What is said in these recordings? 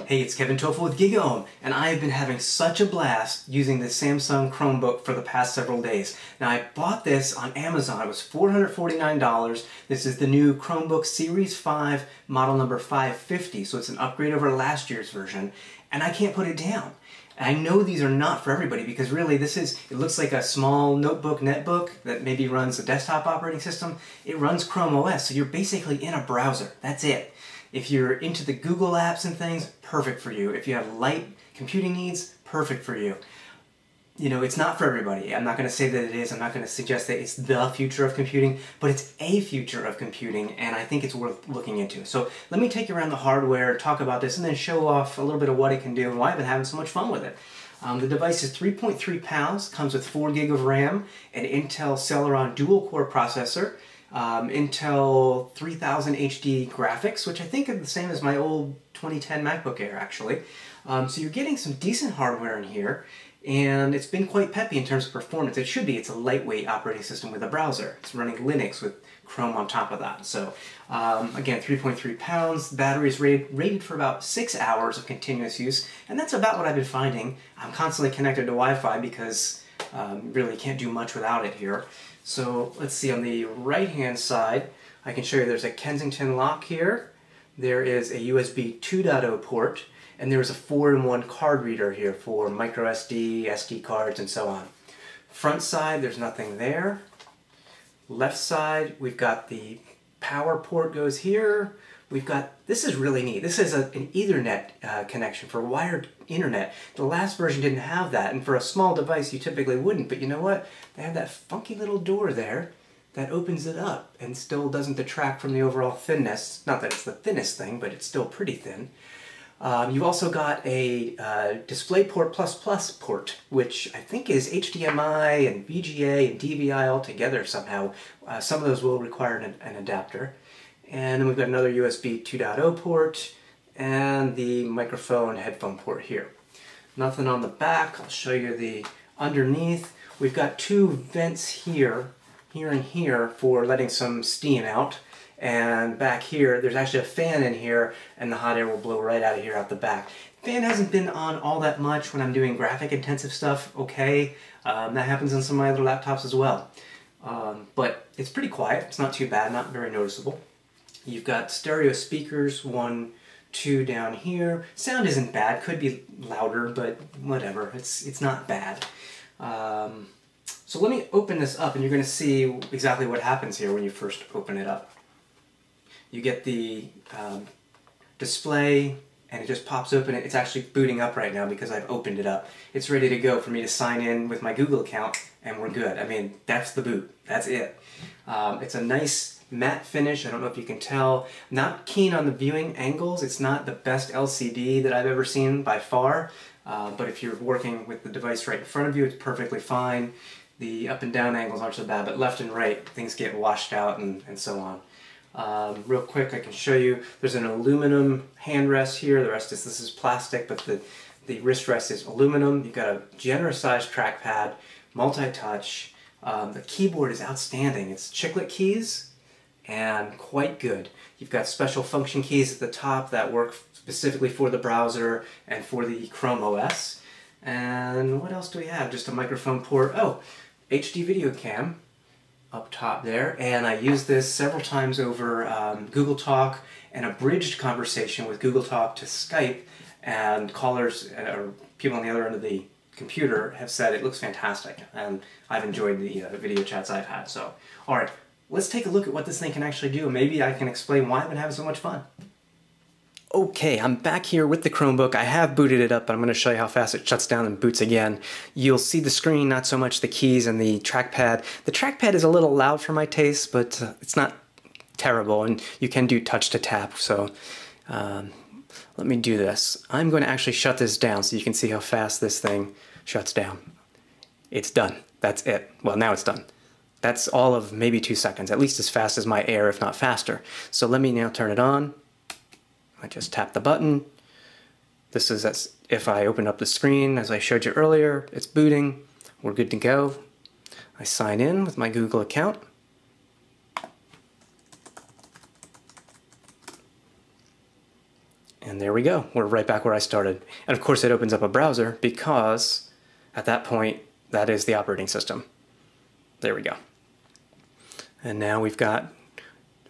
Hey, it's Kevin Toffel with GigaOM, and I have been having such a blast using the Samsung ChromeBook for the past several days. Now, I bought this on Amazon. It was $449. This is the new ChromeBook Series 5, model number 550, so it's an upgrade over last year's version, and I can't put it down. And I know these are not for everybody because really it looks like a small notebook, netbook that maybe runs a desktop operating system. It runs Chrome OS, so you're basically in a browser. That's it. If you're into the Google apps and things, perfect for you. If you have light computing needs, perfect for you. You know, it's not for everybody. I'm not going to say that it is. I'm not going to suggest that it's the future of computing, but it's a future of computing, and I think it's worth looking into. So let me take you around the hardware, talk about this, and then show off a little bit of what it can do and why I've been having so much fun with it. The device is 3.3 pounds, comes with 4 gig of RAM, an Intel Celeron dual-core processor, Intel 3000 HD graphics, which I think are the same as my old 2010 MacBook Air, actually. So you're getting some decent hardware in here, and it's been quite peppy in terms of performance. It should be. It's a lightweight operating system with a browser. It's running Linux with Chrome on top of that. So again, 3.3 pounds. The battery is rated for about 6 hours of continuous use, and that's about what I've been finding. I'm constantly connected to Wi-Fi because really can't do much without it here. So let's see, on the right hand side I can show you there's a Kensington lock here, there is a USB 2.0 port, and there's a 4-in-1 card reader here for micro SD, SD cards, and so on. Front side, there's nothing there. Left side, we've got the power port goes here. We've got, this is really neat, this is an Ethernet connection for wired internet. The last version didn't have that, and for a small device you typically wouldn't, but you know what? They have that funky little door there that opens it up and still doesn't detract from the overall thinness. Not that it's the thinnest thing, but it's still pretty thin. You've also got a DisplayPort++ port, which I think is HDMI and VGA and DVI all together somehow. Some of those will require an adapter. And then we've got another USB 2.0 port and the microphone headphone port here. Nothing on the back. I'll show you the underneath. We've got 2 vents here and here for letting some steam out. And back here, there's actually a fan in here, and the hot air will blow right out of here out the back. Fan hasn't been on all that much when I'm doing graphic intensive stuff, okay. That happens on some of my other laptops as well. But it's pretty quiet, it's not too bad, not very noticeable. You've got stereo speakers, 1, 2 down here. Sound isn't bad, could be louder, but whatever, it's not bad. So let me open this up and you're going to see exactly what happens here when you first open it up. You get the display and it just pops open. It's actually booting up right now because I've opened it up. It's ready to go for me to sign in with my Google account and we're good. I mean, that's the boot. That's it. It's a nice matte finish. I don't know if you can tell. Not keen on the viewing angles. It's not the best LCD that I've ever seen by far. But if you're working with the device right in front of you, it's perfectly fine. The up and down angles aren't so bad, but left and right, things get washed out and so on. Real quick, I can show you, there's an aluminum hand rest here. The rest is, this is plastic, but the wrist rest is aluminum. You've got a generous sized trackpad, multi-touch. The keyboard is outstanding. It's chiclet keys and quite good. You've got special function keys at the top that work specifically for the browser and for the Chrome OS. And what else do we have? Just a microphone port. Oh, HD video cam up top there, and I used this several times over Google Talk and a bridged conversation with Google Talk to Skype, and callers or people on the other end of the computer have said it looks fantastic, and I've enjoyed the video chats I've had. So, alright, let's take a look at what this thing can actually do, and maybe I can explain why I've been having so much fun. Okay, I'm back here with the Chromebook. I have booted it up, but I'm going to show you how fast it shuts down and boots again. You'll see the screen, not so much the keys and the trackpad. The trackpad is a little loud for my taste, but it's not terrible, and you can do touch to tap, so let me do this. I'm going to actually shut this down so you can see how fast this thing shuts down. It's done. That's it. Well, now it's done. That's all of maybe 2 seconds, at least as fast as my Air, if not faster. So let me now turn it on. I just tap the button. This is as if I open up the screen, as I showed you earlier. It's booting. We're good to go. I sign in with my Google account. And there we go. We're right back where I started. And of course it opens up a browser because at that point, that is the operating system. There we go. And now we've got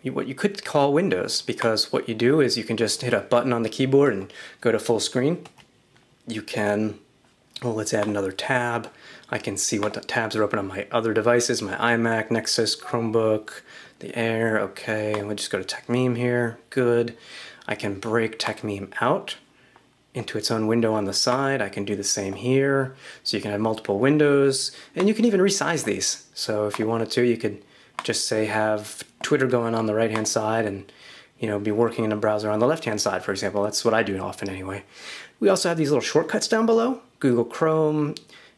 what you could call Windows, because what you do is you can just hit a button on the keyboard and go to full screen. You can, well, let's add another tab. I can see what the tabs are open on my other devices, my iMac, Nexus, Chromebook, the Air, okay, and we'll just go to TechMeme here, good. I can break TechMeme out into its own window on the side. I can do the same here, so you can have multiple windows, and you can even resize these. So if you wanted to, you could just say have Twitter going on the right-hand side and, you know, be working in a browser on the left-hand side, for example. That's what I do often anyway. We also have these little shortcuts down below. Google Chrome,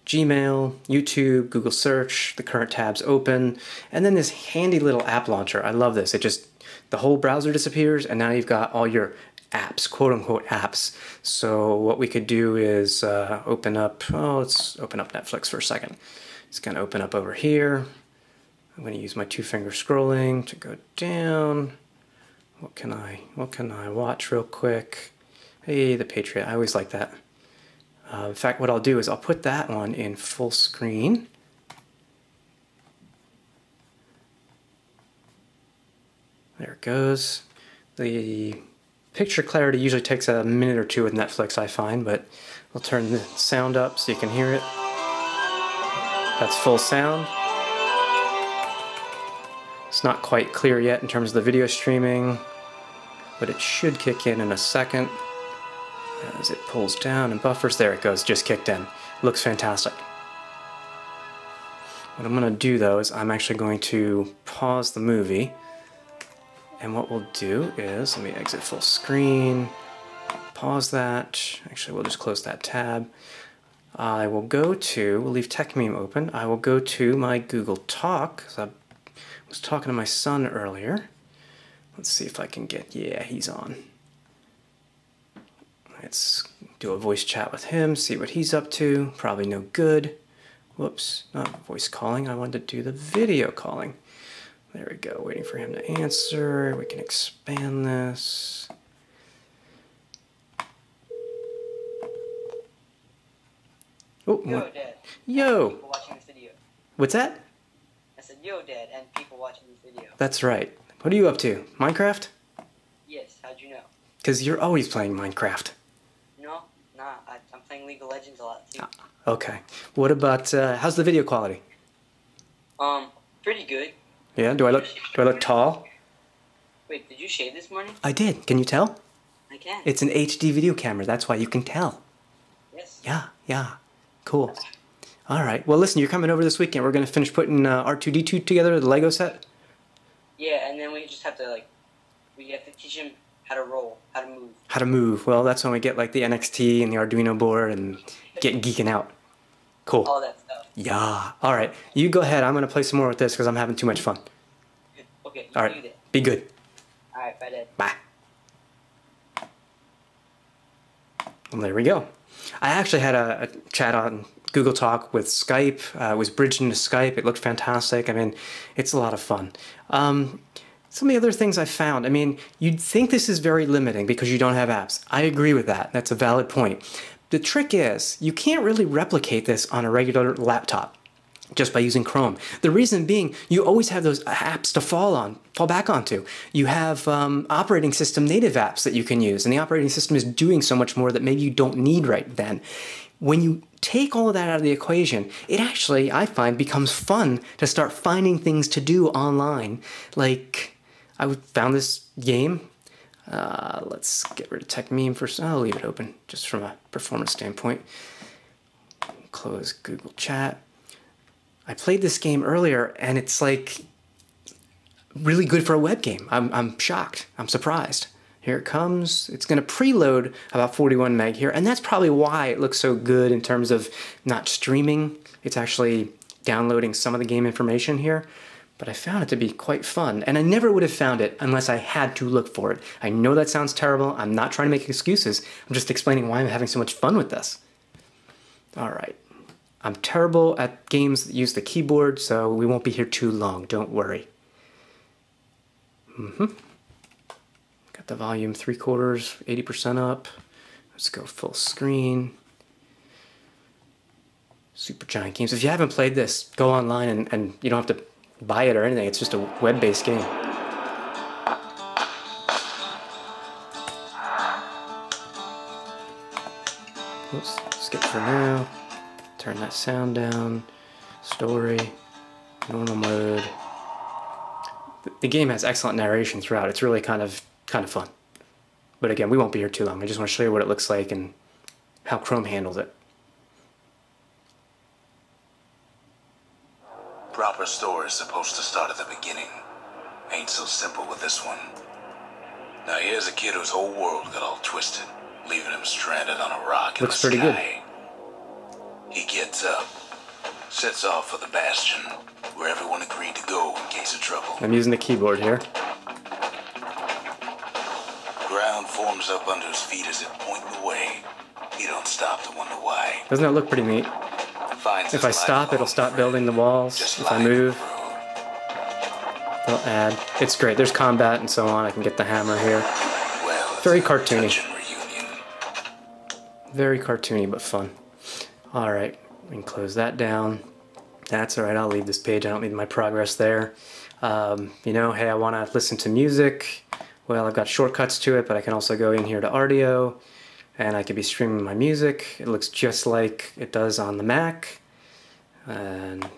Gmail, YouTube, Google Search, the current tabs open, and then this handy little app launcher. I love this. It just, the whole browser disappears, and now you've got all your apps, quote-unquote apps. So what we could do is open up, let's open up Netflix for a second. It's going to open up over here. I'm going to use my two-finger scrolling to go down. What can I watch real quick? Hey, The Patriot. I always like that. In fact, what I'll do is I'll put that one in full screen. There it goes. The picture clarity usually takes a minute or two with Netflix, I find, but I'll turn the sound up so you can hear it. That's full sound. It's not quite clear yet in terms of the video streaming, but it should kick in a second as it pulls down and buffers. There it goes, just kicked in. Looks fantastic. What I'm going to do though is I'm actually going to pause the movie, and what we'll do is, let me exit full screen, pause that. Actually, we'll just close that tab. I will go to, we'll leave TechMeme open. I will go to my Google Talk, because I was talking to my son earlier. Let's see if I can get, yeah, he's on. Let's do a voice chat with him, see what he's up to. Probably no good. Whoops, not voice calling. I wanted to do the video calling. There we go, waiting for him to answer. We can expand this. Oh, yo, Dad. Yo. People watching this video. What's that? I said, yo, Dad, and people watching this video. That's right. What are you up to? Minecraft? Yes, how'd you know? Because you're always playing Minecraft. No, nah, I'm playing League of Legends a lot, too. Okay. What about, how's the video quality? Pretty good. Yeah, do I look tall? Wait, did you shave this morning? I did. Can you tell? I can. It's an HD video camera. That's why you can tell. Yes. Yeah. Cool. All right. Well, listen, you're coming over this weekend. We're going to finish putting R2-D2 together, the Lego set. Yeah, and then we just have to, we have to teach him how to roll, how to move. How to move. Well, that's when we get, the NXT and the Arduino board and get geeking out. Cool. All that stuff. Yeah. All right. You go ahead. I'm going to play some more with this because I'm having too much fun. Okay, All right. do that. Be good. All right, bye, Dad. Bye. Well, there we go. I actually had a chat on Google Talk with Skype. It was bridged into Skype. It looked fantastic. I mean, it's a lot of fun. Some of the other things I found, I mean, you'd think this is very limiting because you don't have apps. I agree with that. That's a valid point. The trick is, you can't really replicate this on a regular laptop just by using Chrome. The reason being, you always have those apps to fall back onto. You have operating system native apps that you can use, and the operating system is doing so much more that maybe you don't need right then. When you take all of that out of the equation, it actually, I find, becomes fun to start finding things to do online. Like, I found this game. Let's get rid of TechMeme first. I'll leave it open just from a performance standpoint. Close Google Chat. I played this game earlier and it's really good for a web game. I'm shocked. I'm surprised. Here it comes. It's going to preload about 41 meg here, and that's probably why it looks so good in terms of not streaming. It's actually downloading some of the game information here. But I found it to be quite fun, and I never would have found it unless I had to look for it. I know that sounds terrible. I'm not trying to make excuses. I'm just explaining why I'm having so much fun with this. All right. I'm terrible at games that use the keyboard, so we won't be here too long. Don't worry. Got Got the volume 3/4, 80% up. Let's go full screen. Super giant games. If you haven't played this, go online and you don't have to buy it or anything. It's just a web-based game. Oops, skip for now. Turn that sound down. Story, normal mode. The game has excellent narration throughout. It's really kind of fun. But again, we won't be here too long. I just want to show you what it looks like and how Chrome handles it. Proper story is supposed to start at the beginning. Ain't so simple with this one. Now here's a kid whose whole world got all twisted, leaving him stranded on a rock in the sky. Looks pretty good. He gets up, sets off for the Bastion, where everyone agreed to go in case of trouble. I'm using the keyboard here. Ground forms up under his feet as it pointing the way. He don't stop to wonder why. Doesn't that look pretty neat? If I stop, it'll stop building the walls. If I move, it'll add. It's great. There's combat and so on. I can get the hammer here. Very cartoony. Very cartoony, but fun. Alright, we can close that down. That's alright, I'll leave this page. I don't need my progress there. You know, hey, I want to listen to music. Well, I've got shortcuts to it, but I can also go in here to audio, and I could be streaming my music. It looks just like it does on the Mac. And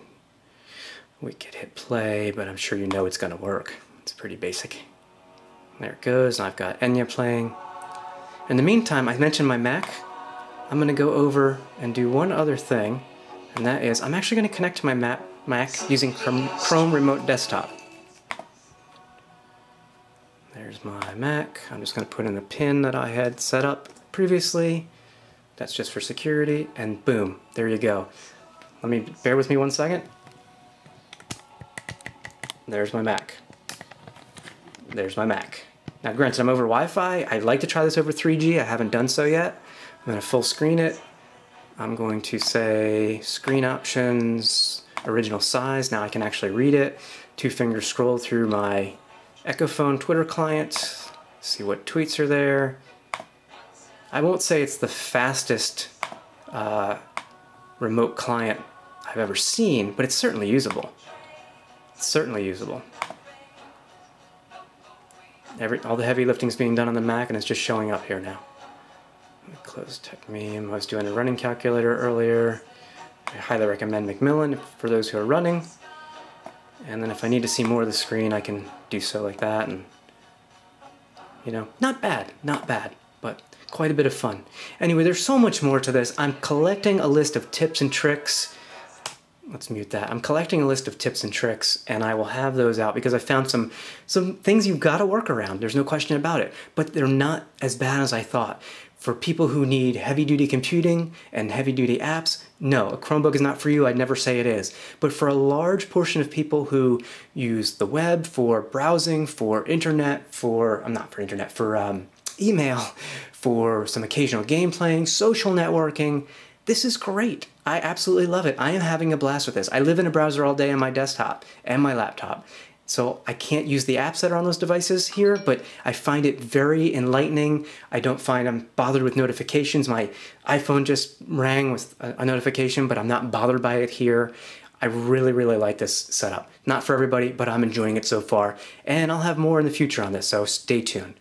we could hit play, but I'm sure you know it's going to work. It's pretty basic. There it goes, and I've got Enya playing. In the meantime, I mentioned my Mac. I'm going to go over and do one other thing, and that is I'm actually going to connect to my Mac using Chrome Remote Desktop. There's my Mac. I'm just going to put in a pin that I had set up previously. That's just for security, and boom, there you go. Bear with me 1 second. There's my Mac. There's my Mac. Now granted, I'm over Wi-Fi. I'd like to try this over 3G. I haven't done so yet. I'm going to full screen it. I'm going to say screen options, original size. Now I can actually read it. 2-finger scroll through my Echophone Twitter client. See what tweets are there. I won't say it's the fastest remote client I've ever seen, but it's certainly usable. It's certainly usable. All the heavy lifting's being done on the Mac, and it's just showing up here now. Close TechMeme. I was doing a running calculator earlier. I highly recommend Macmillan for those who are running. And then if I need to see more of the screen, I can do so like that. And you know, not bad, but quite a bit of fun. Anyway, there's so much more to this. I'm collecting a list of tips and tricks. Let's mute that. I'm collecting a list of tips and tricks, and I will have those out because I found some things you've got to work around. There's no question about it. But they're not as bad as I thought. For people who need heavy-duty computing and heavy-duty apps, no, a Chromebook is not for you. I'd never say it is. But for a large portion of people who use the web for browsing, for internet, for email, for some occasional game playing, social networking, this is great. I absolutely love it. I am having a blast with this. I live in a browser all day on my desktop and my laptop. So I can't use the apps that are on those devices here, but I find it very enlightening. I don't find I'm bothered with notifications. My iPhone just rang with a notification, but I'm not bothered by it here. I really, really like this setup. Not for everybody, but I'm enjoying it so far. And I'll have more in the future on this, so stay tuned.